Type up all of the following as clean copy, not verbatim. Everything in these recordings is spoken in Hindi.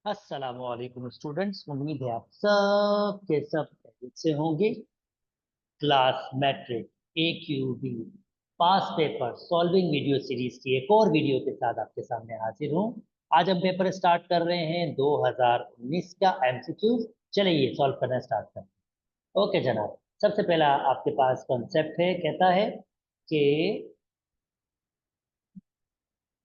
अस्सलामुअलैकुम स्टूडेंट्स, उम्मीद है आप सब के सब खैरियत से होंगे। क्लास मैट्रिक ए क्यू बी पास पेपर सॉल्विंग वीडियो सीरीज की एक और वीडियो के साथ आपके सामने हाजिर हूँ। आज हम पेपर स्टार्ट कर रहे हैं 2019 का एमसीक्यू। चलिए सॉल्व करना स्टार्ट करते हैं। ओके जनाब, सबसे पहला आपके पास कॉन्सेप्ट है, कहता है कि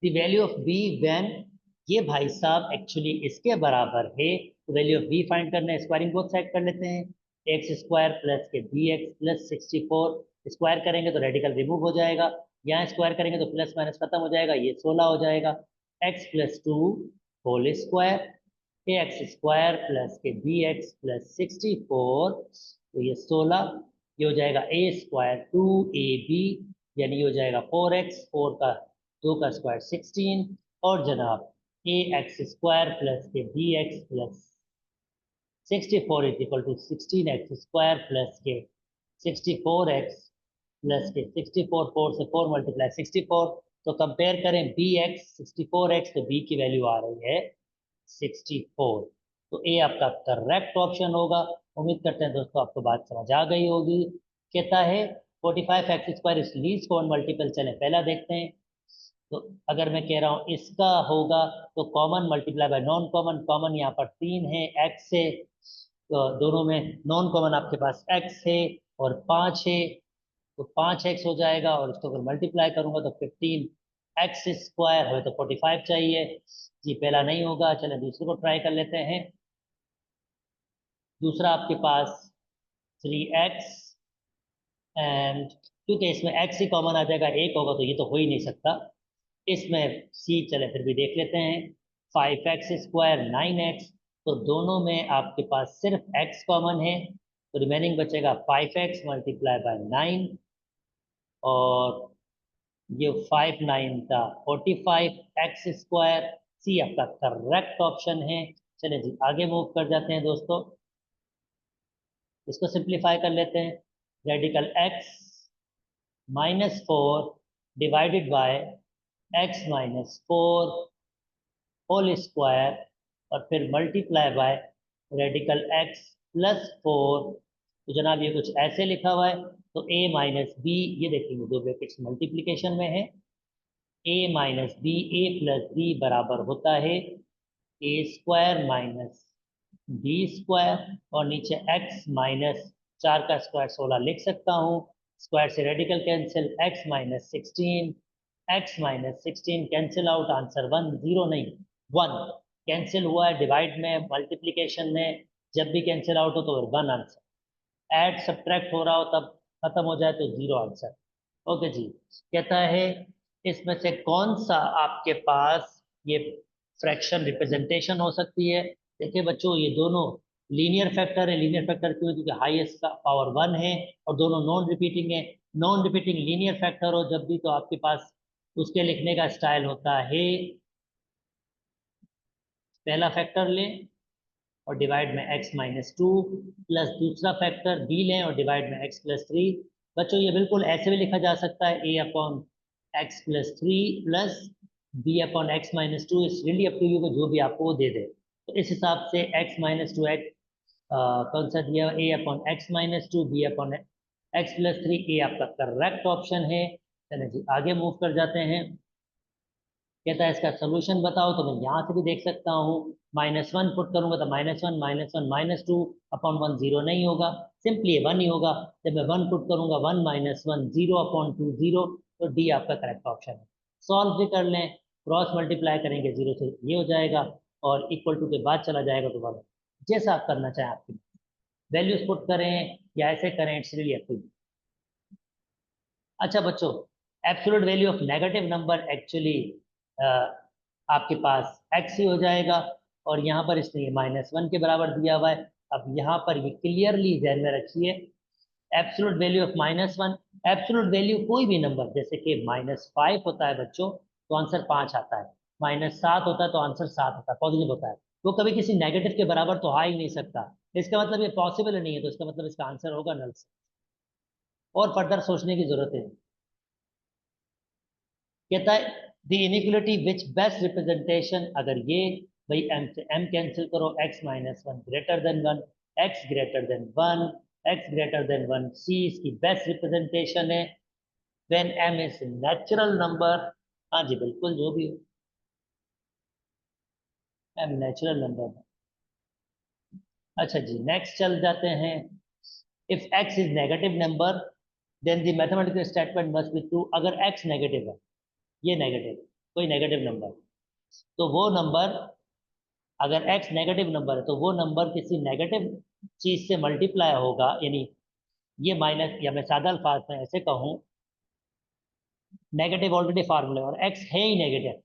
the value of B when, ये भाई साहब एक्चुअली इसके बराबर है। तो वैल्यू ऑफ बी फाइंड करना है, स्क्वायरिंग बोथ साइड कर लेते हैं। एक्स स्क्वायर प्लस के बी एक्स प्लस 64 स्क्वायर करेंगे तो रेडिकल रिमूव हो जाएगा। यहाँ स्क्वायर करेंगे तो प्लस माइनस खत्म हो जाएगा, ये 16 हो जाएगा। X plus two whole square, A X square plus के बी एक्स प्लस 64, तो ये 16। ये हो जाएगा A square two A B, यानी ये हो जाएगा 4x, 4 का 2 का स्क्वायर 16। और जनाब ए एक्स स्क्वायर प्लस के B X plus 64 is equal to 16x square plus K 64x plus के 64, 4 से 4 मल्टीप्लाई 64। तो कंपेयर करें बी एक्स 64x, तो बी की वैल्यू आ रही है 64। तो ए आपका करेक्ट ऑप्शन होगा। उम्मीद करते हैं दोस्तों आपको बात समझ आ गई होगी। कहता है 45x स्क्वायर इस लीस्ट कॉमन मल्टीपल, चले पहला देखते हैं। तो अगर मैं कह रहा हूँ इसका होगा, तो common multiply by non common, common यहाँ पर 3 है, एक्स है, तो दोनों में नॉन कॉमन आपके पास एक्स है और 5 है, तो 5x हो जाएगा। और इसको अगर मल्टीप्लाई करूंगा तो 15x स्क्वायर है, तो 45 चाहिए। जी पहला नहीं होगा, चले दूसरे को ट्राई कर लेते हैं। दूसरा आपके पास 3x, एंड क्योंकि इसमें x ही कॉमन आ जाएगा, एक होगा तो ये तो हो ही नहीं सकता। इसमें c, चले फिर भी देख लेते हैं। 5x स्क्वायर 9x, तो दोनों में आपके पास सिर्फ x कॉमन है, तो रिमेनिंग बचेगा 5x मल्टीप्लाई बाय 9, और ये 5 9 का 45x स्क्वायर। सी आपका करेक्ट ऑप्शन है। चले जी आगे मूव कर जाते हैं दोस्तों, इसको सिंप्लीफाई कर लेते हैं। Radical x -4 divided by x -4 whole square, और फिर मल्टीप्लाई बाय रेडिकल x +4। तो जनाब ये कुछ ऐसे लिखा हुआ है, तो a माइनस बी, ये देखेंगे दो ब्रैकेट्स मल्टीप्लीकेशन में है, a minus B, A plus B बराबर होता है A square minus B square, और नीचे x माइनस 4 का स्क्वायर 16 लिख सकता हूँ। स्क्वायर से radical cancel, x minus 16 cancel out, answer 1, 0 नहीं 1 कैंसिल हुआ है डिवाइड में, मल्टीप्लीकेशन में जब भी कैंसिल आउट हो तो 1 आंसर, ऐड सब्ट्रैक्ट हो रहा हो तब खत्म हो जाए तो 0 आंसर। ओके जी, कहता है इसमें से कौन सा आपके पास ये फ्रैक्शन रिप्रेजेंटेशन हो सकती है। देखिए बच्चों, ये दोनों लीनियर फैक्टर है। लीनियर फैक्टर क्यों है? क्योंकि हाईएस्ट का पावर 1 है और दोनों नॉन रिपीटिंग है। नॉन रिपीटिंग लीनियर फैक्टर हो जब भी, तो आपके पास उसके लिखने का स्टाइल होता है, पहला फैक्टर लें और डिवाइड में x-2, प्लस दूसरा फैक्टर b लें और डिवाइड में x+3। बच्चों ये बिल्कुल ऐसे भी लिखा जा सकता है, a/x+3 plus b/x-2, it's really up to you, जो भी आपको वो दे दे। तो इस हिसाब से x-2 कौन सा दिया, a/x-2 b/x+3, ए आपका करेक्ट ऑप्शन है। चलिए जी आगे मूव कर जाते हैं। कहता है इसका सोल्यूशन बताओ, तो मैं यहाँ से भी देख सकता हूँ। -1 पुट करूंगा तो -1 -1 -2/1 0 नहीं होगा, सिंपली 1 ही होगा। जब मैं 1 पुट करूंगा 1 -1 0/2 0, तो डी आपका करेक्ट ऑप्शन है। सॉल्व भी कर लें, क्रॉस मल्टीप्लाई करेंगे 0 से ये हो जाएगा, और इक्वल टू के बाद चला जाएगा दोबारा। जैसा आप करना चाहें, आपकी वैल्यूज पुट करें या ऐसे करें, it's really up to you. अच्छा बच्चों, absolute value of negative number actually आपके पास x ही हो जाएगा, और यहाँ पर इसने -1 के बराबर दिया हुआ है। अब यहाँ पर ये क्लियरली ध्यान में रखिए, absolute value of -1, absolute value कोई भी नंबर, जैसे कि -5 होता है बच्चों, तो आंसर 5 आता है। -7 होता है तो आंसर 7 आता है, पॉजिटिव होता है। वो कभी किसी नेगेटिव के बराबर तो आ ही नहीं सकता, इसका मतलब ये पॉसिबल नहीं है, तो इसका मतलब इसका आंसर होगा नल से, और फर्दर सोचने की जरूरत है। कहता है the inequality which best representation, अगर ये भाई m से m कैंसिल करो, x minus one greater than one, x greater than one, x greater than one, c इसकी बेस्ट रिप्रेजेंटेशन है when m is natural number. हाँ जी बिल्कुल, जो भी हो, m नेचुरल नंबर है। अच्छा जी, नेक्स्ट चल जाते हैं। If x is negative number then the mathematical statement must be true. अगर x नेगेटिव है, ये नेगेटिव, कोई नेगेटिव नंबर, तो वो नंबर, अगर x नेगेटिव नंबर है तो वो नंबर किसी नेगेटिव चीज से मल्टीप्लाई होगा, यानी ये माइनस, या मैं सादा अल्फाज में ऐसे कहूँ, नेगेटिव ऑलरेडी फार्मूला और x है ही नेगेटिव,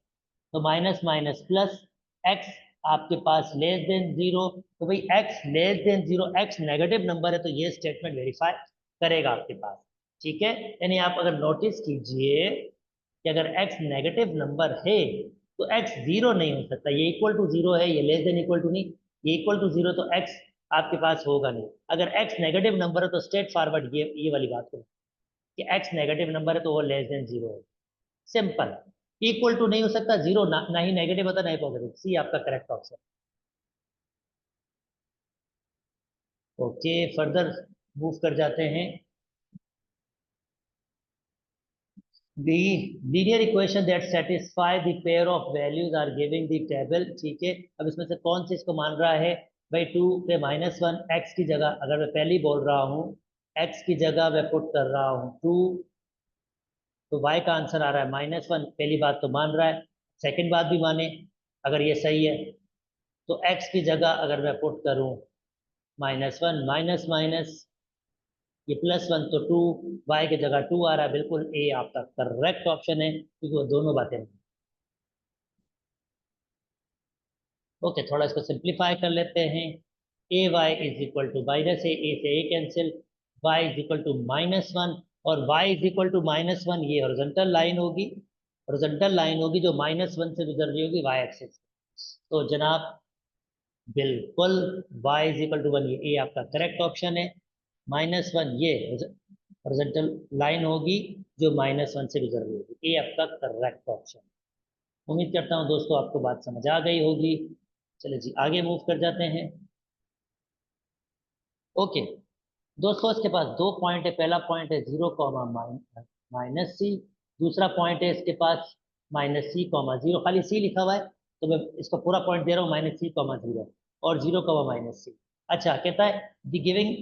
तो माइनस माइनस प्लस x आपके पास लेस देन जीरो, तो भाई x less than zero, x negative number है तो ये स्टेटमेंट वेरीफाई करेगा आपके पास। ठीक है, यानी आप अगर नोटिस कीजिए कि अगर x नेगेटिव नंबर है तो x जीरो नहीं हो सकता, ये इक्वल टू जीरो है, ये लेस देन इक्वल टू नहीं, ये इक्वल टू जीरो, तो x आपके पास होगा नहीं। अगर x नेगेटिव नंबर है तो स्ट्रेट फॉरवर्ड ये वाली बात करो कि x नेगेटिव नंबर है तो वो लेस देन जीरो है, सिंपल। इक्वल टू नहीं हो सकता, जीरो ना ही नेगेटिव होता, नहीं पॉजिटिव, सी आपका correct option. Okay, further move कर जाते हैं। The linear equation that satisfy the pair of values are giving the table। ठीक है, अब इसमें से कौन सी इसको मान रहा है भाई, टू पे माइनस वन, एक्स की जगह अगर मैं पहले ही बोल रहा हूँ, एक्स की जगह मैं पुट कर रहा हूँ टू, तो वाई का आंसर आ रहा है माइनस वन। पहली बात तो मान रहा है, सेकंड बात भी माने, अगर ये सही है तो एक्स की जगह अगर मैं पुट करूँ माइनस वन, माइनस माइनस ये प्लस वन, तो टू, वाई की जगह टू आ रहा है, बिल्कुल ए आपका करेक्ट ऑप्शन है, क्योंकि वो दोनों बातें। ओके, थोड़ा इसको सिंप्लीफाई कर लेते हैं। A Y is equal to minus A से A cancel, Y is equal to minus one, और Y is equal to minus one, ये हॉरिजॉन्टल लाइन होगी, हॉरिजॉन्टल लाइन होगी जो माइनस वन से गुजर रही होगी वाई एक्सिस। तो जनाब बिल्कुल Y is equal to one, ये ए आपका करेक्ट ऑप्शन है। माइनस वन ये हॉरिजॉन्टल लाइन होगी जो माइनस वन से गुजर रही होगी, ए आपका करेक्ट ऑप्शन। उम्मीद करता हूँ दोस्तों आपको बात समझ आ गई होगी। चलिए जी, आगे मूव कर जाते हैं। ओके दोस्तों, इसके पास दो पॉइंट है। पहला पॉइंट है जीरो कॉमा माइनस सी, दूसरा पॉइंट है इसके पास माइनस सी कॉमा जीरो, खाली सी लिखा हुआ है तो मैं इसको पूरा पॉइंट दे रहा हूँ माइनस सी कॉमा जीरो और जीरो कॉमा माइनस सी। अच्छा, कहता है the giving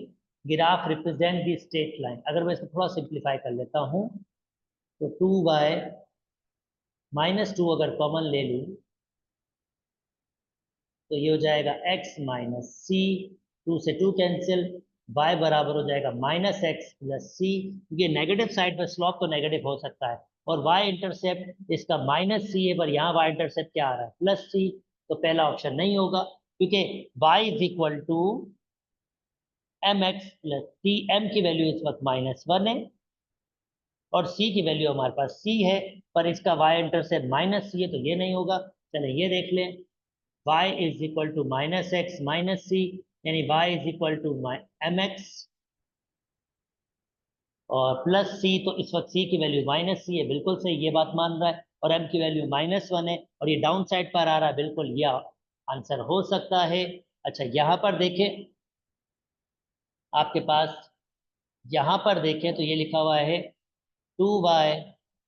graph represent the straight line. अगर मैं इसको थोड़ा सिंप्लीफाई कर लेता हूँ तो टू बाय माइनस टू अगर कॉमन ले लूँ तो ये हो जाएगा x माइनस सी, टू से टू कैंसिल, y बराबर हो जाएगा माइनस एक्स प्लस सी, क्योंकि नेगेटिव साइड पर स्लॉप तो नेगेटिव हो सकता है, और y इंटरसेप्ट इसका माइनस सी है, पर यहाँ y इंटरसेप्ट क्या आ रहा है प्लस सी, तो पहला ऑप्शन नहीं होगा, क्योंकि y is equal to M X plus C, M की वैल्यू इस वक्त माइनस वन है और c की वैल्यू हमारे पास c है, पर इसका y इंटरसेप्ट माइनस सी है, तो ये नहीं होगा। चले ये देख लें, y is equal to minus X minus C, यानी y is equal to M X और प्लस सी, तो इस वक्त c की वैल्यू माइनस सी है, बिल्कुल सही, ये बात मान रहा है, और m की वैल्यू माइनस वन है और ये डाउन साइड पर आ रहा है, बिल्कुल यह आंसर हो सकता है। अच्छा, यहाँ पर देखें, आपके पास यहाँ पर देखें तो ये लिखा हुआ है two Y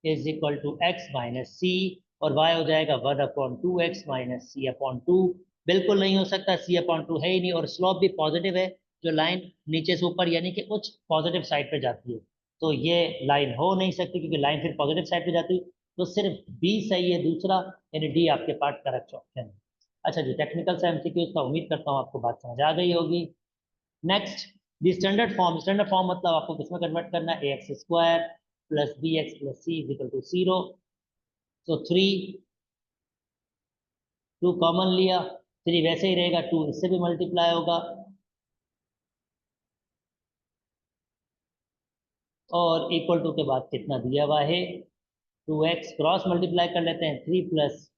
is equal to X minus C, और y हो जाएगा one upon two X minus C upon two, बिल्कुल नहीं हो सकता, सी अपॉन टू है ही नहीं, और स्लोप भी पॉजिटिव है, जो लाइन नीचे से ऊपर यानी कि उच्च पॉजिटिव साइड पे जाती है, तो ये लाइन हो नहीं सकती, क्योंकि लाइन फिर पॉजिटिव साइड पे जाती है, तो सिर्फ बी सही है दूसरा, यानी डी आपके पास करेक्ट ऑप्शन है। अच्छा जी, टेक्निकल से एमसीक्यूज का उम्मीद करता हूँ आपको बात समझ आ गई होगी। नेक्स्ट, दी स्टैंडर्ड फॉर्म मतलब आपको किसमें कन्वर्ट करना है, A X square plus B X plus C is equal to zero, तो थ्री, टू कॉमन लिया, थ्री वैसे ही रहेगा, टू इससे भी मल्टीप्लाई होगा, और इक्वल टू के बाद कितना दिया हुआ है, टू एक्स, क्रॉस मल्टीप्लाई कर लेते हैं, three plus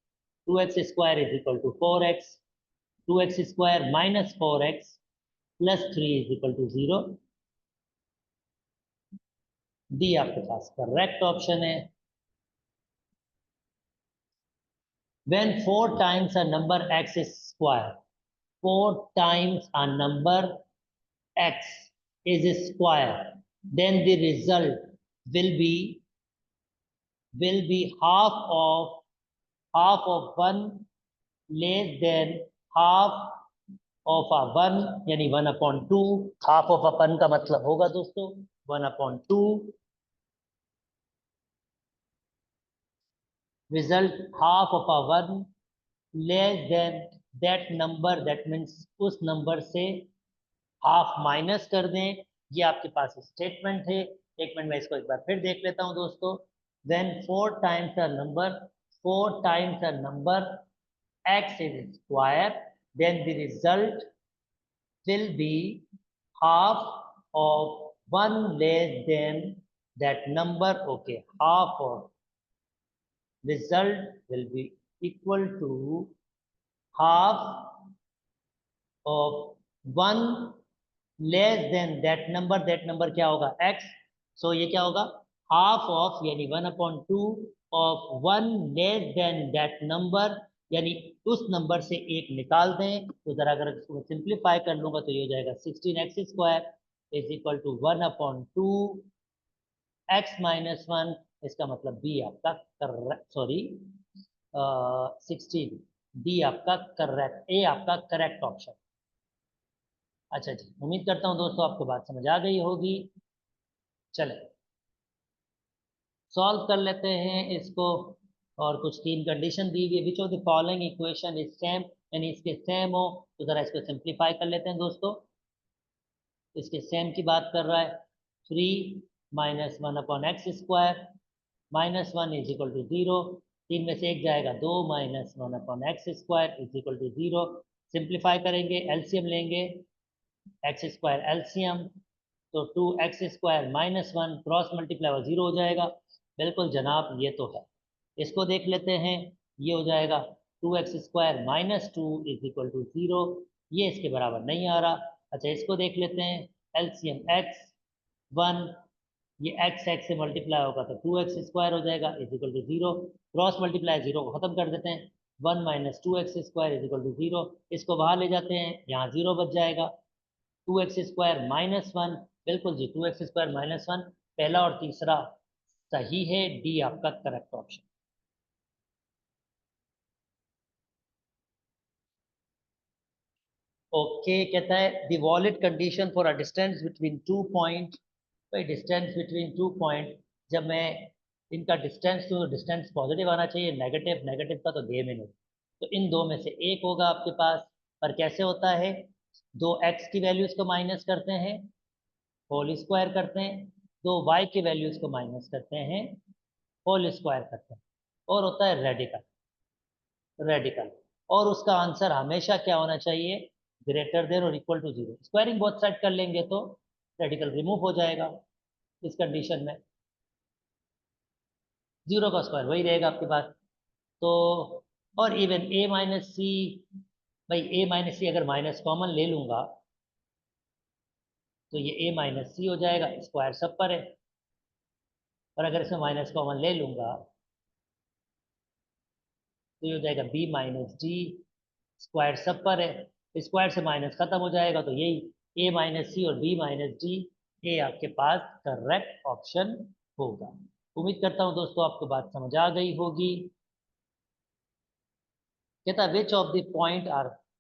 two X square is equal to four X, two X square minus four X plus three is equal to zero, D आपके पास करेक्ट ऑप्शन है। when 4 times a number x is square, 4 times a number x is square, then the result will be half of 1 less than half of a 1, यानी 1/2. हाफ ऑफ अपन का मतलब होगा दोस्तों 1/2. result half of a 1 less than that number, that means उस नंबर से हाफ माइनस कर दें. ये आपके पास स्टेटमेंट है. एक मिनट में इसको एक बार फिर देख लेता हूं दोस्तों. when 4 times a number x is square, then the result will be half of 1 less than that number. Okay, half of result will be equal to half of 1 less than that number क्या होगा x. so ये क्या होगा half of यानी 1/2 of 1 less than that number, यानी उस नंबर से एक निकाल दें. तो जरा अगर इसको सिंप्लीफाई कर लूंगा तो ये हो जाएगा 16x² is equal to 1/2 x minus 1. इसका मतलब बी आपका सॉरी 16, डी आपका करेक्ट, ए आपका करेक्ट ऑप्शन. अच्छा जी, उम्मीद करता हूं दोस्तों आपको बात समझ आ गई होगी. चले सॉल्व कर लेते हैं इसको. और कुछ 3 कंडीशन दी हुई है. Which of the following equation is same, यानी इसके सेम हो. तो जरा इसको सिंप्लीफाई कर लेते हैं दोस्तों. इसके सेम की बात कर रहा है. 3 minus 1/x² minus 1 is equal to 0. 3 में से एक जाएगा 2 minus 1/x² is equal to 0. Simplify करेंगे, एलसीएम लेंगे, x² एलसीएम. तो 2x² माइनस 1 क्रॉस मल्टीप्लाई और 0 हो जाएगा. बिल्कुल जनाब, ये तो है. इसको देख लेते हैं. ये हो जाएगा 2x² minus 2 is equal to 0. ये इसके बराबर नहीं आ रहा. अच्छा, इसको देख लेते हैं. एलसीएम x1, ये x से मल्टीप्लाई होगा तो 2x² हो जाएगा is equal to 0. Cross multiply 0 को खत्म कर देते हैं. 1 minus 2x² is equal to 0. इसको बाहर ले जाते हैं, यहाँ 0 बच जाएगा. 2x² माइनस 1, बिल्कुल जी 2x² माइनस 1 पहला और तीसरा सही है. डी आपका करेक्ट ऑप्शन. ओके, कहता है the valid condition for a distance between 2 point. भाई डिस्टेंस बिटवीन 2 पॉइंट, जब मैं इनका डिस्टेंस, तो डिस्टेंस पॉजिटिव आना चाहिए, नेगेटिव नेगेटिव का तो गेम ही नहीं. तो इन दो में से एक होगा आपके पास. पर कैसे होता है, दो x की वैल्यूज को माइनस करते हैं, होल स्क्वायर करते हैं. दो y की वैल्यूज को माइनस करते हैं, होल स्क्वायर करते हैं. और होता है रेडिकल. रेडिकल और उसका आंसर हमेशा क्या होना चाहिए, ग्रेटर देन और equal to 0. Squaring both side कर लेंगे तो रेडिकल रिमूव हो जाएगा. इस कंडीशन में 0 का स्क्वायर वही रहेगा आपके पास. तो और इवन a माइनस सी, भाई a माइनस सी अगर माइनस कॉमन ले लूंगा तो ये a माइनस सी हो जाएगा. स्क्वायर सब पर है. और अगर इसमें माइनस कॉमन ले लूंगा तो ये हो जाएगा b माइनस डी. स्क्वायर सब पर है, स्क्वायर से माइनस खत्म हो जाएगा. तो यही a माइनस सी और b माइनस डी, ये आपके पास करेक्ट ऑप्शन होगा. उम्मीद करता हूं दोस्तों आपको बात समझ आ गई होगी. कहता है which of the point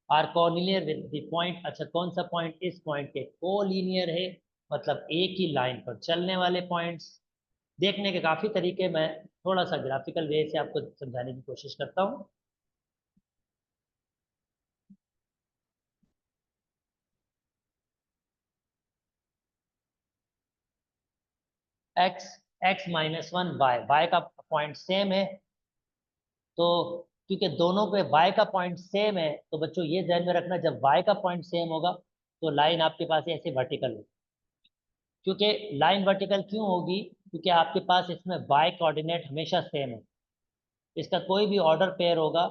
are collinear with the point. अच्छा, कौन सा पॉइंट इस पॉइंट के कोलिनियर है, मतलब एक ही लाइन पर चलने वाले पॉइंट्स. देखने के काफी तरीके, मैं थोड़ा सा ग्राफिकल वे से आपको समझाने की कोशिश करता हूँ. x माइनस 1 y का पॉइंट सेम है. तो क्योंकि दोनों पे y का पॉइंट सेम है, तो बच्चों ये ध्यान में रखना, जब y का पॉइंट सेम होगा तो लाइन आपके पास ऐसे वर्टिकल होगी. क्योंकि लाइन वर्टिकल क्यों होगी, क्योंकि आपके पास इसमें y कोऑर्डिनेट हमेशा सेम है. इसका कोई भी ऑर्डर पेयर होगा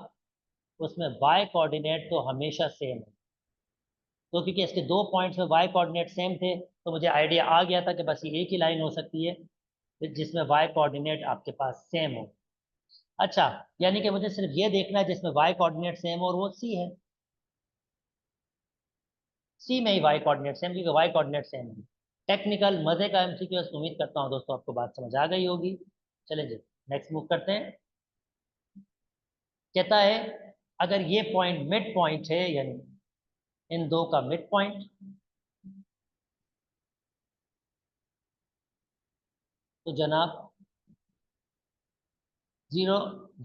उसमें y कोऑर्डिनेट तो हमेशा सेम है. तो क्योंकि इसके दो पॉइंट्स में y कोऑर्डिनेट सेम थे, तो मुझे आइडिया आ गया था कि बस ये एक ही लाइन हो सकती है जिसमें y कोऑर्डिनेट आपके पास सेम हो. अच्छा, यानी कि मुझे सिर्फ ये देखना है जिसमें y कोऑर्डिनेट सेम और वो C है। सी में ही y कोऑर्डिनेट सेम, क्योंकि y कोऑर्डिनेट सेम है। टेक्निकल मजे का एमसीक्यू, उम्मीद करता हूँ दोस्तों आपको बात समझ आ गई होगी। चलें जी, नेक्स्ट मूव करते हैं। कहता है अगर ये पॉइंट मिड पॉइंट है, यानी इन दो का मिड पॉइंट, तो जनाब 0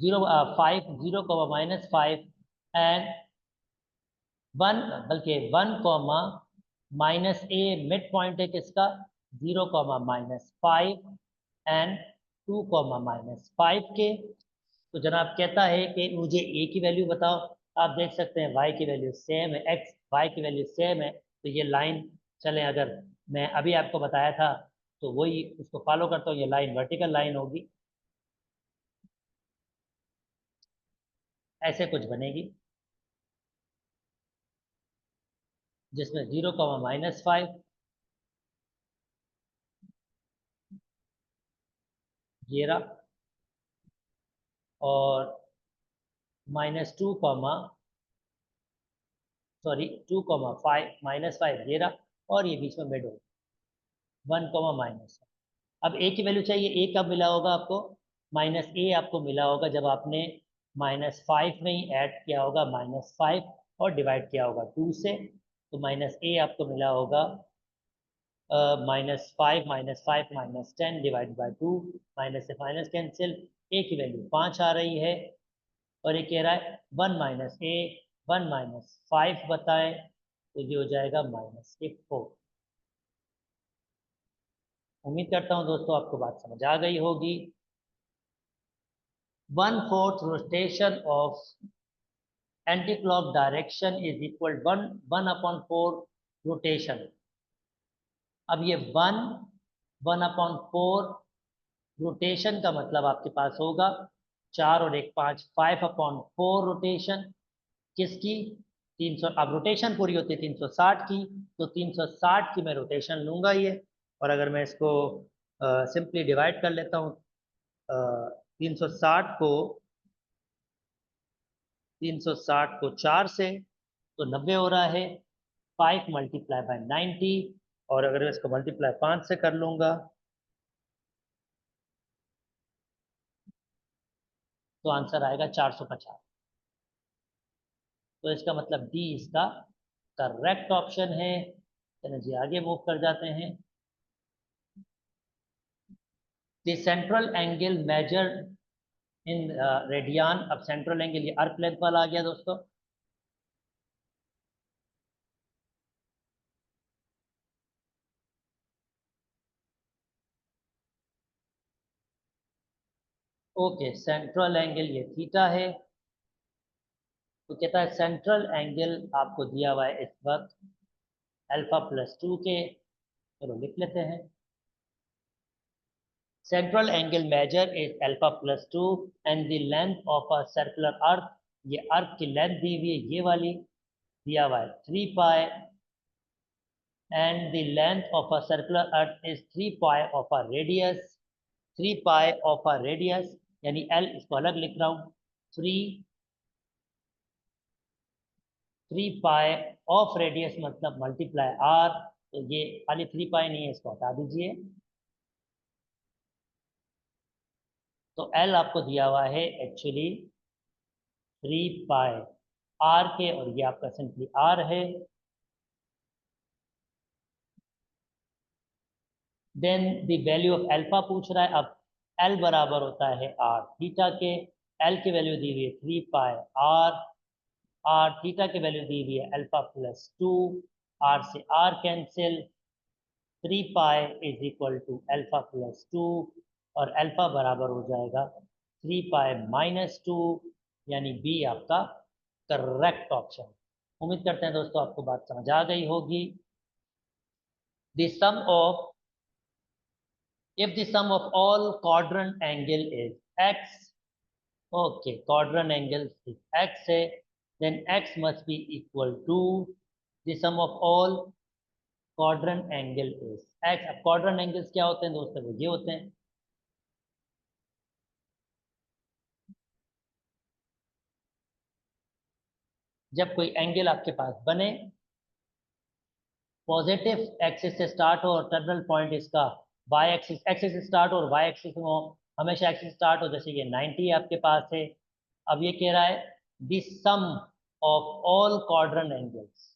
0 5 0 -5 एंड 1, बल्कि 1 - a मिड पॉइंट है किसका, 0 -5 एंड 2 -5 के। तो जनाब कहता है कि मुझे a की वैल्यू बताओ। आप देख सकते हैं y की वैल्यू सेम है, x y की वैल्यू सेम है, तो ये लाइन, चलें अगर मैं अभी आपको बताया था तो वही उसको फॉलो करता हूँ, ये लाइन वर्टिकल लाइन होगी, ऐसे कुछ बनेगी जिसमें 0 -5 ये रहा, और -2 सॉरी 2 -5 ये रहा, और ये बीच में मिड हो 1 अब ए की वैल्यू चाहिए। ए कब मिला होगा आपको, -a आपको मिला होगा जब आपने -5 में ही ऐड किया होगा -5 और डिवाइड किया होगा 2 से, तो -a आपको मिला होगा -5 -5 -10 डिवाइड बाई 2, माइनस से माइनस कैंसिल, ए की वैल्यू 5 आ रही है, और ये कह रहा है 1 - a 1 - 5 बताएं, तो ये हो जाएगा -4। उम्मीद करता हूँ दोस्तों आपको बात समझ आ गई होगी। 1/4 rotation of anti clock direction is equal 1/4 rotation. अब ये 1/4 रोटेशन का मतलब आपके पास होगा 4 और 1 5, 5/4 रोटेशन किसकी, 300। अब रोटेशन पूरी होती है 360 की, तो 360 की मैं रोटेशन लूंगा ये, और अगर मैं इसको सिंपली डिवाइड कर लेता हूँ 360 को 4 से, तो 90 हो रहा है, 5 × 90, और अगर मैं इसको मल्टीप्लाई 5 से कर लूंगा तो आंसर आएगा 450। तो इसका मतलब डी इसका करेक्ट ऑप्शन है। चलिए जी आगे मूव कर जाते हैं। The central angle measured in radian. अब सेंट्रल एंगल ये आर्क लेंथ वाला आ गया दोस्तों। ओके, सेंट्रल एंगल ये थीटा है। तो कहता है सेंट्रल एंगल आपको दिया हुआ है इस वक्त α+2 के, चलो लिख लेते हैं। Central angle measure is α+2 and the length of a circular arc, ये अर्थ की लेंथ दी हुई है ये वाली, दिया हुआ है 3 पाई, and the length of a circular earth is 3 pi of a radius, 3 pi of a radius, यानी L इसको अलग लिख रहा हूँ, 3 पाई ऑफ रेडियस मतलब मल्टीप्लाई R, तो ये खाली 3 पाई नहीं है, इसको हटा दीजिए। तो L आपको दिया हुआ है एक्चुअली 3 पाई R के, और ये आपका सिंपली R है। Then the value of alpha पूछ रहा है। अब L बराबर होता है R थीटा के, L की वैल्यू दी हुई है 3 पाई R, आर थीटा की वैल्यू दी हुई है α+2, आर से R cancel, 3 pi is equal to α+2, और अल्फा बराबर हो जाएगा 3 पाई -2, यानी बी आपका करेक्ट ऑप्शन। उम्मीद करते हैं दोस्तों आपको बात समझ आ गई होगी। The sum of, if the sum of all quadrant angle is x, okay, quadrant angle is x है, then x must be equal to the sum of all quadrant angle is x। अब quadrant angles क्या होते हैं दोस्तों, वो ये होते हैं जब कोई एंगल आपके पास बने, पॉजिटिव एक्सिस से स्टार्ट हो और टर्मिनल पॉइंट इसका वाई एक्सिस, एक्सिस से स्टार्ट हो और वाई एक्सिस में हो, हमेशा एक्सिस स्टार्ट हो, जैसे ये 90 आपके पास है। अब ये कह रहा है the sum of all quadrant angles,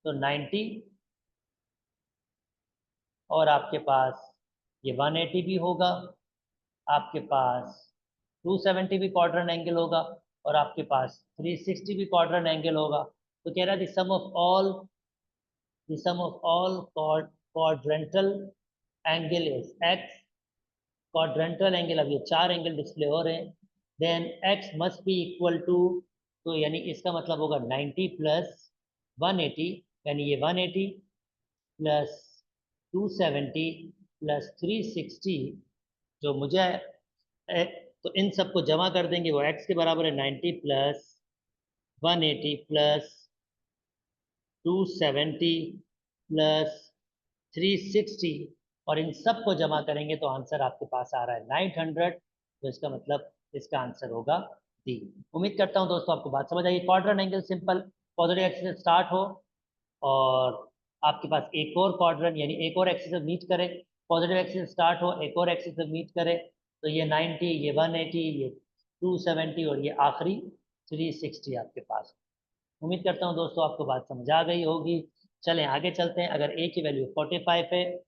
तो 90 और आपके पास ये 180 भी होगा, आपके पास 270 भी क्वाड्रेंट एंगल होगा, और आपके पास 360 भी क्वाड्रेंट एंगल होगा। तो कह रहा है the sum of all quadrantal angle is x, quadrantal angle, अब ये चार एंगल डिस्प्ले हो रहे हैं, then x must be equal to, तो यानी इसका मतलब होगा 90 प्लस 180, यानी ये 180 प्लस 270 प्लस 360, जो मुझे तो इन सबको जमा कर देंगे, वो x के बराबर है 90 प्लस 180 प्लस 270 प्लस 360, और इन सब को जमा करेंगे तो आंसर आपके पास आ रहा है 900। तो इसका मतलब इसका आंसर होगा डी। उम्मीद करता हूं दोस्तों आपको बात समझ आई। Quadrant angle simple, positive axis से स्टार्ट हो और आपके पास एक और क्वाड्रेंट यानी एक और एक्सिस से मीट करे, पॉजिटिव एक्सिस से स्टार्ट हो एक और एक्सिस से मीट करे, तो ये 90, ये 180, ये 270 और ये आखिरी 360 आपके पास। उम्मीद करता हूँ दोस्तों आपको बात समझ आ गई होगी। चलें आगे चलते हैं। अगर ए की वैल्यू 45 है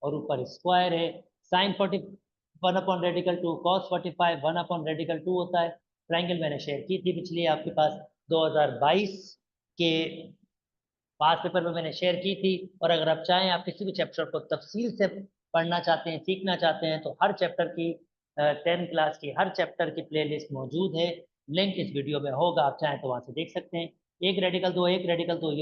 और ऊपर स्क्वायर है, साइन 40 1/रेडिकल 2, कॉस 45 1/रेडिकल 2 होता है। ट्राइंगल मैंने शेयर की थी पिछली आपके पास 2022 के पास पेपर में मैंने शेयर की थी, और अगर आप चाहें आप किसी भी चैप्टर को तफसील से पढ़ना चाहते हैं, सीखना चाहते हैं, तो हर चैप्टर की 10 क्लास की हर चैप्टर की प्लेलिस्ट मौजूद है, लिंक इस वीडियो में होगा, आप चाहें तो वहाँ से देख सकते हैं। एक रेडिकल दो ये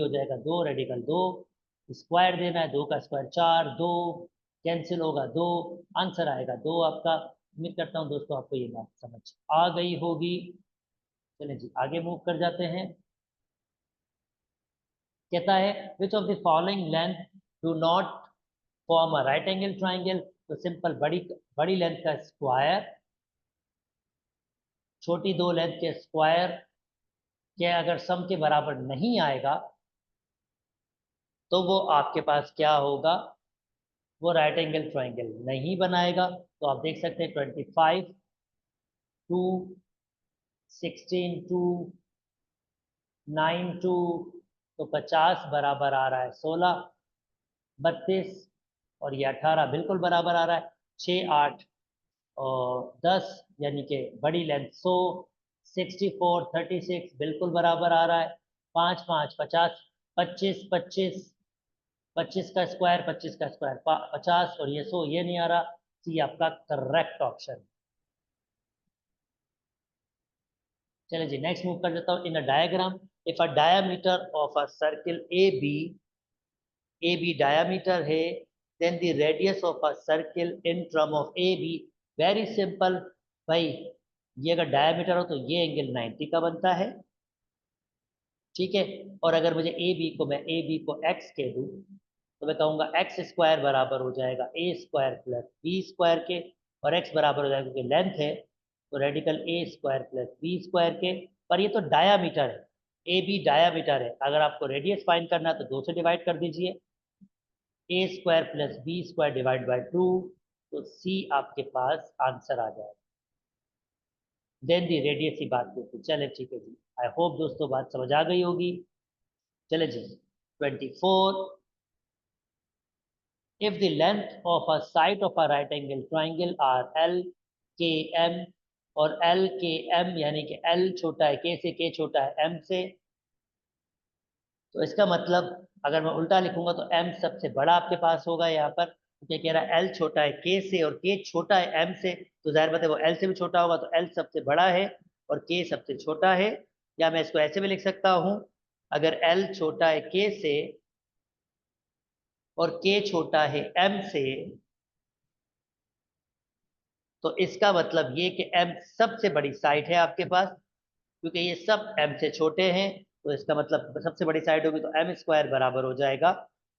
हो जाएगा 2 रेडिकल 2, स्क्वायर देना है, 2 का स्क्वायर 4, 2 कैंसिल होगा 2, आंसर आएगा 2 आपका। उम्मीद करता हूँ दोस्तों आपको ये बात समझ आ गई होगी। चलें जी आगे मूव कर जाते हैं। कहता है which of the following length do not form a right angle triangle, तो सिंपल बड़ी बड़ी लेंथ का स्क्वायर छोटी दो लेंथ के स्क्वायर के अगर सम के बराबर नहीं आएगा तो वो आपके पास क्या होगा, वो राइट एंगल ट्राइंगल नहीं बनाएगा। तो आप देख सकते हैं 25 टू 16 टू 9 टू, तो 50 बराबर आ रहा है 16, 32 और ये 18 बिल्कुल बराबर आ रहा है, 6 8 और 10 यानी कि बड़ी लेंथ 100, 64 36 बिल्कुल बराबर आ रहा है, 5 5 50, 25 25 25 का स्क्वायर 25 का स्क्वायर 50 और ये 100, ये नहीं आ रहा। सी आपका करेक्ट ऑप्शन। चलिए जी नेक्स्ट मूव कर देता हूँ। In a diagram if a diameter of a circle A B diameter है, then the radius of a circle in term of A B, very simple भाई, ये अगर डायमीटर हो तो ये एंगल 90 का बनता है, ठीक है। और अगर मुझे ए बी को एक्स कह दूँ तो मैं कहूँगा एक्स स्क्वायर बराबर हो जाएगा A square plus B square के, और एक्स बराबर हो जाएगा क्योंकि लेंथ है तो रेडिकल ए स्क्वायर प्लस बी स्क्वायर के। पर ये तो डायामीटर है, ए बी डायामीटर है, अगर आपको रेडियस फाइंड करना है तो 2 से डिवाइड कर दीजिए, A square plus B square divide by 2, तो सी आपके पास आंसर आ जाएगा। देन दी रेडियस की बात करते, चले ठीक है जी। आई होप दोस्तों बात समझ आ गई होगी। चले जी 24, if the length of a side of a right angle triangle are L K M, और L K M यानी कि L छोटा है K से, K छोटा है M से, तो इसका मतलब अगर मैं उल्टा लिखूंगा तो M सबसे बड़ा आपके पास होगा यहाँ पर, क्योंकि कह रहा है L छोटा है K से और K छोटा है M से, तो जाहिर बात है वो L से भी छोटा होगा, तो L सबसे बड़ा है और K सबसे छोटा है। या मैं इसको ऐसे भी लिख सकता हूँ, अगर L छोटा है K से और K छोटा है M से, तो इसका मतलब ये कि M सबसे बड़ी साइड है आपके पास, क्योंकि ये सब M से छोटे हैं, तो इसका मतलब सबसे बड़ी साइड होगी तो M स्क्वायर बराबर हो जाएगा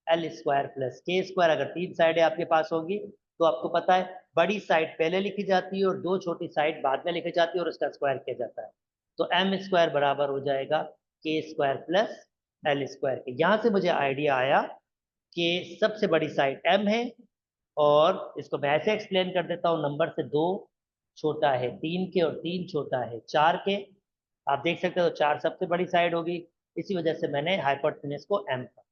L square plus K square. अगर 3 साइडें आपके पास होगी तो आपको पता है बड़ी साइड पहले लिखी जाती है और दो छोटी साइड बाद में लिखी जाती है और उसका स्क्वायर किया जाता है। तो एम स्क्वायर बराबर हो जाएगा के स्क्वायर प्लस एल स्क्वायर के। यहाँ से मुझे आइडिया आया कि सबसे बड़ी साइड एम है और इसको मैं ऐसे एक्सप्लेन कर देता हूँ, नंबर से 2 छोटा है 3 के और 3 छोटा है 4 के। आप देख सकते हो 4 सबसे बड़ी साइड होगी, इसी वजह से मैंने हाइपोटेन्यूज को एम का।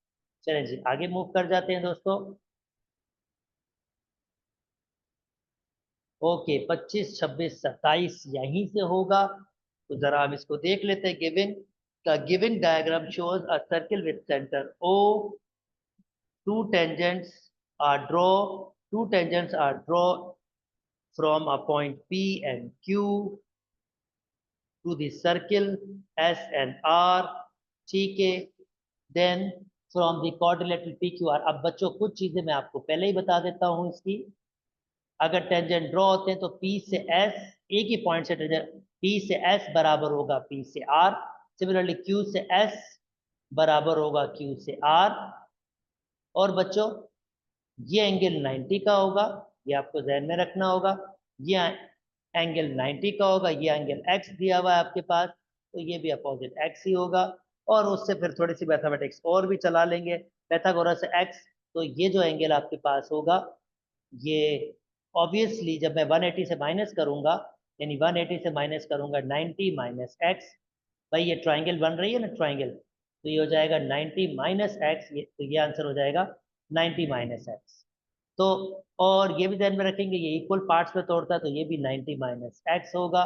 चलें जी आगे मूव कर जाते हैं दोस्तों। ओके 25, 26, 27 यहीं से होगा। तो जरा हम इसको देख लेते हैं। Given the given diagram shows a circle with centre O, two tangents are drawn from a point P and Q to the circle S and R, ठीक है। Then from the quadrilateral P Q R. अब बच्चों कुछ चीजें मैं आपको पहले ही बता देता हूँ इसकी। अगर टेंजेंट ड्रॉ होते हैं तो P से S, एक ही पॉइंट से टेंजेंट P से S बराबर होगा P से R, सिमिलरली Q से S बराबर होगा Q से R। और बच्चों ये एंगल 90 का होगा, ये आपको ध्यान में रखना होगा। ये एंगल 90 का होगा, ये एंगल x दिया हुआ है आपके पास, तो ये भी अपोजिट x ही होगा। और उससे फिर थोड़ी सी मैथमेटिक्स और भी चला लेंगे, पैथागोरस x। तो ये जो एंगल आपके पास होगा, ये ऑब्वियसली जब मैं 180 से माइनस करूंगा, यानी 180 से माइनस करूंगा 90 माइनस x, भाई ये ट्राइंगल बन रही है ना ट्राइंगल, तो ये हो जाएगा 90 माइनस एक्स, तो ये आंसर हो जाएगा 90 माइनस एक्स। तो और ये भी ध्यान में रखेंगे ये इक्वल पार्ट्स में तोड़ता है, तो ये भी 90 माइनस एक्स होगा।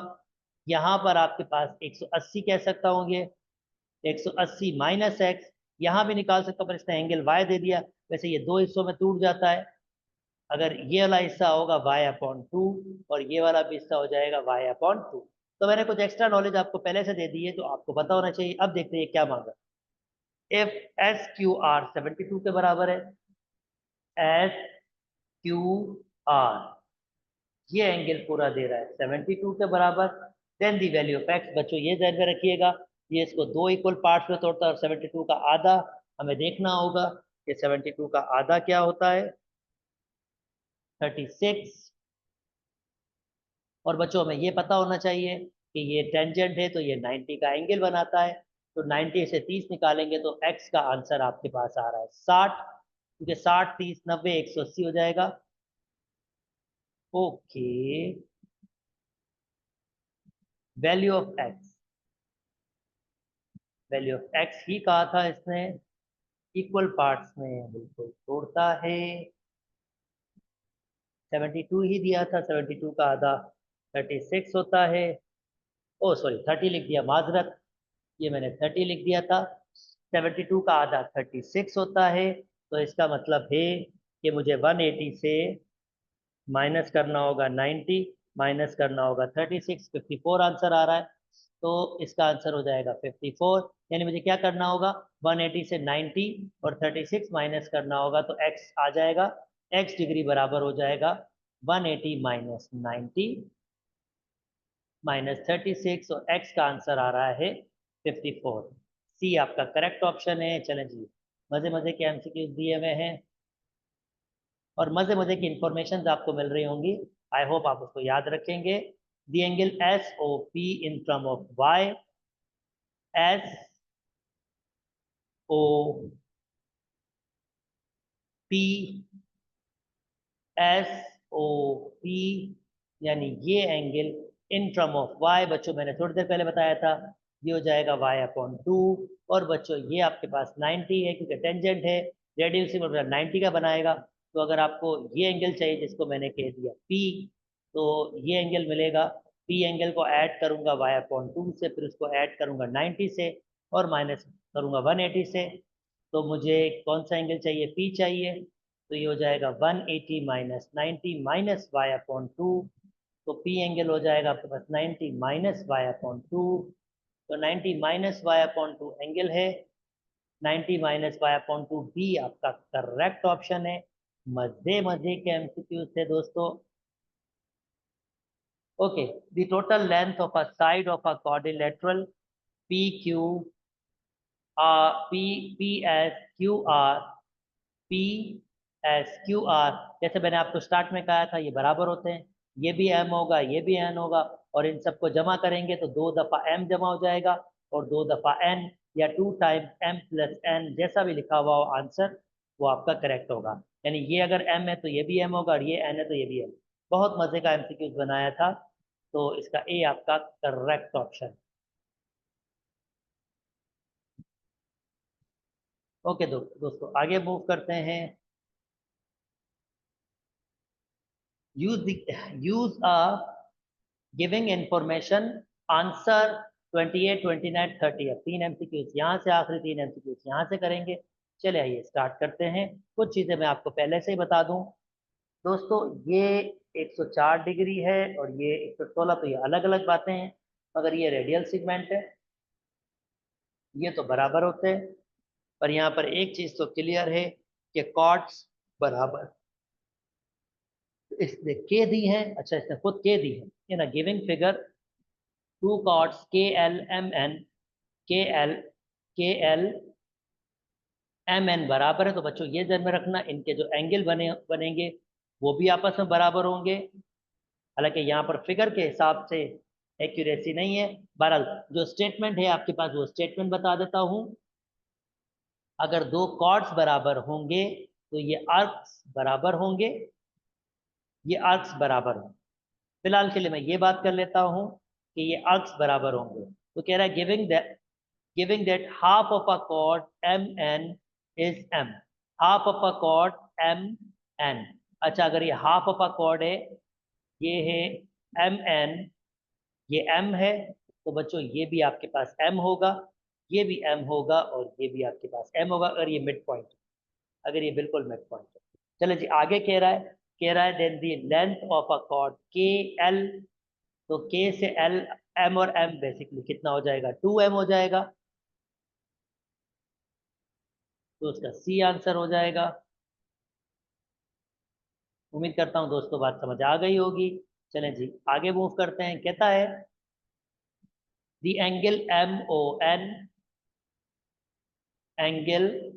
यहाँ पर आपके पास 180 कह सकता हूँ, ये 180 माइनस एक्स यहाँ भी निकाल सकता हूँ, पर इसने एंगल वाई दे दिया। वैसे ये दो हिस्सों में टूट जाता है, अगर ये वाला हिस्सा होगा वाई अपॉन 2 और ये वाला भी हिस्सा हो जाएगा वाई अपॉन 2। तो मैंने कुछ एक्स्ट्रा नॉलेज आपको पहले से दे दी है, तो आपको पता होना चाहिए। अब देखते हैं क्या मांगा। इफ एस क्यू आर 72 के बराबर है, एस क्यू आर ये एंगल पूरा दे रहा है 72 के बराबर, then the value of X. बच्चों ये ध्यान में रखिएगा, ये इसको दो इक्वल पार्ट्स में तोड़ता है और 72 का आधा हमें देखना होगा कि 72 का आधा क्या होता है, 36। और बच्चों हमें ये पता होना चाहिए कि ये टेंजेंट है तो ये 90 का एंगल बनाता है, तो 90 से 30 निकालेंगे तो x का आंसर आपके पास आ रहा है 60, क्योंकि 60 30 90 180 हो जाएगा। Okay value of x, value of x ही कहा था इसने, इक्वल पार्ट्स में बिल्कुल तोड़ता है। 72 ही दिया था, 72 का आधा 36 होता है। ओ सॉरी 30 लिख दिया, माजरत, ये मैंने 30 लिख दिया था। 72 का आधा 36 होता है, तो इसका मतलब है कि मुझे 180 से माइनस करना होगा 90, माइनस करना होगा 36, 54 आंसर आ रहा है। तो इसका आंसर हो जाएगा 54। यानी मुझे क्या करना होगा, 180 से 90 और 36 माइनस करना होगा, तो x आ जाएगा, x डिग्री बराबर हो जाएगा 180 माइनस 90 माइनस 36, और x का आंसर आ रहा है 54। सी आपका करेक्ट ऑप्शन है। चलें जी, मजे मजे के एमसीक्यूज दिए हुए हैं और मजे मजे की इंफॉर्मेशन आपको मिल रही होंगी। आई होप आप उसको याद रखेंगे। The angle S O P in term of Y, S O P, S O P, यानी ये angle in term of Y, बच्चों मैंने थोड़ी देर पहले बताया था, ये हो जाएगा वाई अपॉन 2। और बच्चों ये आपके पास 90 है, क्योंकि टेंजेंट है, रेडियस से मतलब 90 का बनाएगा। तो अगर आपको ये एंगल चाहिए जिसको मैंने कह दिया पी, तो ये एंगल मिलेगा, पी एंगल को ऐड करूंगा वाई अपॉन 2 से, फिर उसको ऐड करूंगा 90 से और माइनस करूंगा 180 से। तो मुझे कौन सा एंगल चाहिए, पी चाहिए। तो ये हो जाएगा 180 माइनस 90 माइनस वाई अपॉन 2। तो पी एंगल हो जाएगा आपके पास 90 माइनस वाई अपॉन 2। तो 90 माइनस वाई अपॉन 2 एंगल है, 90 माइनस वाई अपॉन 2 बी आपका करेक्ट ऑप्शन है। मजे मजे के एमसीक्यू थे दोस्तों। Okay the total length of a side of a quadrilateral P Q are, P P S Q are, P S Q are, जैसे मैंने आपको स्टार्ट में कहा था ये बराबर होते हैं, ये भी एम होगा ये भी एन होगा, और इन सबको जमा करेंगे तो 2 दफ़ा एम जमा हो जाएगा और 2 दफ़ा एन, या 2 टाइम्स एम प्लस एन, जैसा भी लिखा हुआ हो आंसर वो आपका करेक्ट होगा। यानी ये अगर एम है तो ये भी एम होगा और ये एन है तो ये भी एम। बहुत मजे का एमसीक्यूज बनाया था, तो इसका ए आपका करेक्ट ऑप्शन। ओके दोस्तों आगे मूव करते हैं। Use a giving information answer 28, 29, 30। अब 3 एमसीक्यूज यहाँ से, आखिरी 3 एमसीक्यूज यहाँ से करेंगे। चले आइए स्टार्ट करते हैं। कुछ चीज़ें मैं आपको पहले से ही बता दूं दोस्तों, ये 104 डिग्री है और ये 116, तो ये अलग अलग बातें हैं, मगर ये रेडियल सेगमेंट है, ये तो बराबर होते हैं। पर यहाँ पर एक चीज़ तो क्लियर है कि कॉर्ड्स बराबर, इसने के दी है, अच्छा इसने खुद के दी है, इन अ गिविंग फिगर टू कॉर्ड्स के एल एम एन, के एल के एल एम एन बराबर है, तो बच्चों ये ध्यान में रखना इनके जो एंगल बनेंगे वो भी आपस में बराबर होंगे। हालांकि यहाँ पर फिगर के हिसाब से एक्यूरेसी नहीं है, बहरहाल जो स्टेटमेंट है आपके पास वो स्टेटमेंट बता देता हूँ। अगर दो कॉर्ड्स बराबर होंगे तो ये आर्क्स बराबर होंगे, ये आर्क्स बराबर होंगे। फिलहाल के लिए मैं ये बात कर लेता हूँ कि ये आर्क्स बराबर होंगे। तो कह रहा है giving that half of a chord M N is M, half of a chord M N. अच्छा अगर ये हाफ ऑफ अ कॉर्ड है, ये है एम एन, ये एम है, तो बच्चों ये भी आपके पास एम होगा, ये भी एम होगा और ये भी आपके पास एम होगा, अगर ये मिड पॉइंट, अगर ये बिल्कुल मिड पॉइंट है। चलो जी आगे कह रहा है then the length of a chord K L, तो के से एल, एम और एम बेसिकली कितना हो जाएगा, 2m हो जाएगा, तो उसका सी आंसर हो जाएगा। उम्मीद करता हूँ दोस्तों बात समझ आ गई होगी। चलें जी आगे मूव करते हैं। कहता है the angle M O N, angle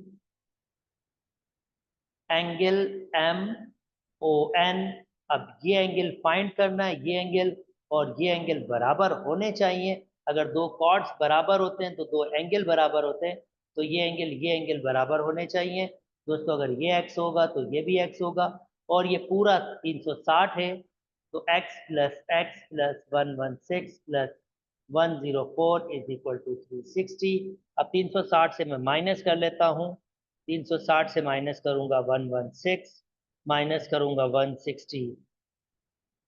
angle M O N, अब ये एंगल फाइंड करना है, ये एंगल और ये एंगल बराबर होने चाहिए। अगर दो कॉर्ड्स बराबर होते हैं तो दो एंगल बराबर होते हैं, तो ये एंगल बराबर होने चाहिए दोस्तों। अगर ये x होगा तो ये भी x होगा, और ये पूरा 360 है, तो x+x+116 plus 104 is equal to 360। अब 360 से मैं माइनस कर लेता हूँ, 360 से माइनस करूंगा 116, माइनस करूंगा 160,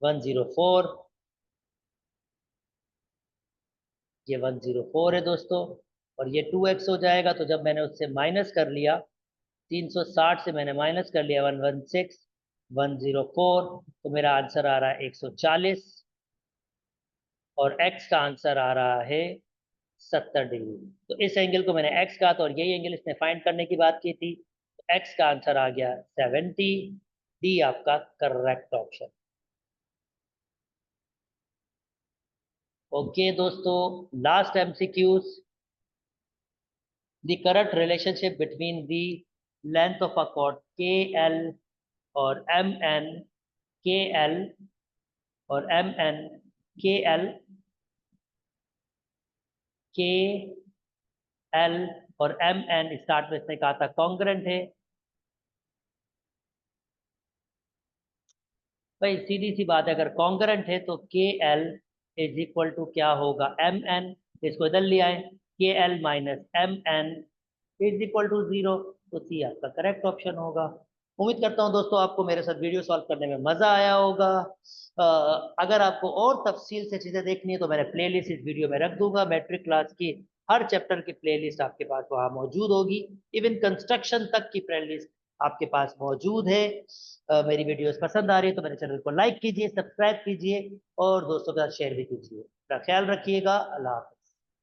104, ये 104 है दोस्तों, और ये 2x हो जाएगा। तो जब मैंने उससे माइनस कर लिया, 360 से मैंने माइनस कर लिया 116, 104, तो मेरा आंसर आ रहा है 140, और x का आंसर आ रहा है 70 डिग्री। तो इस एंगल को मैंने x कहा था और यही एंगल इसने फाइंड करने की बात की थी, तो x का आंसर आ गया 70। डी आपका करेक्ट ऑप्शन। ओके दोस्तों, last MCQs. The correct relationship between the length of a chord K L और एम एन, के एल और एम एन, के एल, के एल और एम एन स्टार्ट में इसने कहा था कॉन्ग्रेंट है। भाई सीधी सी बात है, अगर कॉन्ग्रेंट है तो के एल इज इक्वल टू क्या होगा, एम एन। इसको इधर ले आए, K L minus M N is equal to 0, तो सी आपका करेक्ट ऑप्शन होगा। उम्मीद करता हूँ दोस्तों आपको मेरे साथ वीडियो सॉल्व करने में मजा आया होगा। अगर आपको और तफसील से चीजें देखनी है तो मैंने प्लेलिस्ट इस वीडियो में रख दूंगा, मैट्रिक क्लास की हर चैप्टर की प्लेलिस्ट आपके पास वहाँ मौजूद होगी, इवन कंस्ट्रक्शन तक की प्लेलिस्ट आपके पास मौजूद है। मेरी वीडियोस पसंद आ रही है तो मेरे चैनल को लाइक कीजिए, सब्सक्राइब कीजिए और दोस्तों के साथ शेयर भी कीजिए। अपना ख्याल रखिएगा। अल्लाह हाफ़िज़।